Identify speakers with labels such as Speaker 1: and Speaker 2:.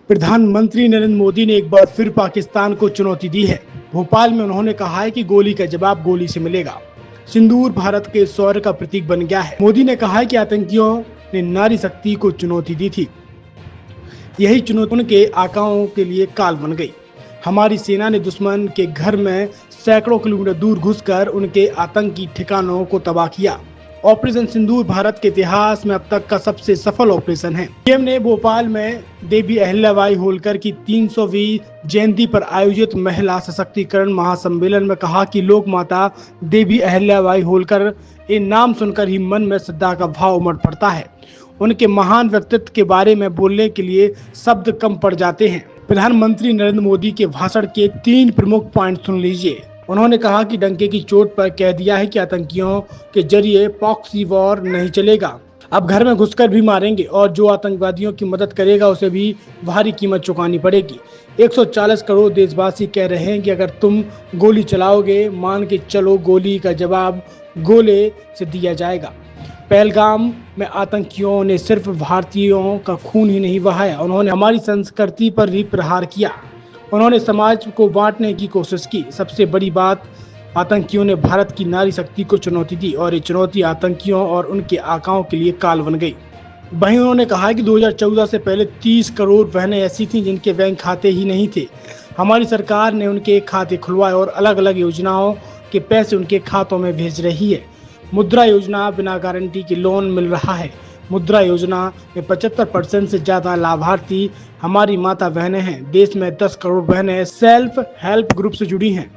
Speaker 1: प्रधानमंत्री नरेंद्र मोदी ने एक बार फिर पाकिस्तान को चुनौती दी है। भोपाल में उन्होंने कहा है कि गोली का जवाब गोली से मिलेगा। सिंदूर भारत के शौर्य का प्रतीक बन गया है। मोदी ने कहा है कि आतंकियों ने नारी शक्ति को चुनौती दी थी, यही चुनौती उनके आकाओं के लिए काल बन गई। हमारी सेना ने दुश्मन के घर में सैकड़ों किलोमीटर दूर घुसकर उनके आतंकी ठिकानों को तबाह किया। ऑपरेशन सिंदूर भारत के इतिहास में अब तक का सबसे सफल ऑपरेशन है। पीएम ने भोपाल में देवी अहिल्याबाई होलकर की 300वीं जयंती पर आयोजित महिला सशक्तिकरण महासम्मेलन में कहा कि लोक माता देवी अहिल्याबाई होलकर ये नाम सुनकर ही मन में श्रद्धा का भाव उमड़ पड़ता है। उनके महान व्यक्तित्व के बारे में बोलने के लिए शब्द कम पड़ जाते हैं। प्रधानमंत्री नरेंद्र मोदी के भाषण के 3 प्रमुख पॉइंट सुन लीजिए। उन्होंने कहा कि डंके की चोट पर कह दिया है कि आतंकियों के जरिए प्रॉक्सी वॉर नहीं चलेगा। अब घर में घुसकर भी मारेंगे और जो आतंकवादियों की मदद करेगा उसे भी भारी कीमत चुकानी पड़ेगी। 140 करोड़ देशवासी कह रहे हैं कि अगर तुम गोली चलाओगे, मान के चलो गोली का जवाब गोले से दिया जाएगा। पहलगाम में आतंकियों ने सिर्फ भारतीयों का खून ही नहीं बहाया, उन्होंने हमारी संस्कृति पर भी प्रहार किया। उन्होंने समाज को बांटने की कोशिश की। सबसे बड़ी बात, आतंकियों ने भारत की नारी शक्ति को चुनौती दी और ये चुनौती आतंकियों और उनके आकाओं के लिए काल बन गई। वहीं उन्होंने कहा कि 2014 से पहले 30 करोड़ बहनें ऐसी थीं जिनके बैंक खाते ही नहीं थे। हमारी सरकार ने उनके खाते खुलवाए और अलग अलग योजनाओं के पैसे उनके खातों में भेज रही है। मुद्रा योजना, बिना गारंटी के लोन मिल रहा है। मुद्रा योजना में 75% से ज्यादा लाभार्थी हमारी माता बहनें हैं। देश में 10 करोड़ बहनें सेल्फ हेल्प ग्रुप से जुड़ी हैं।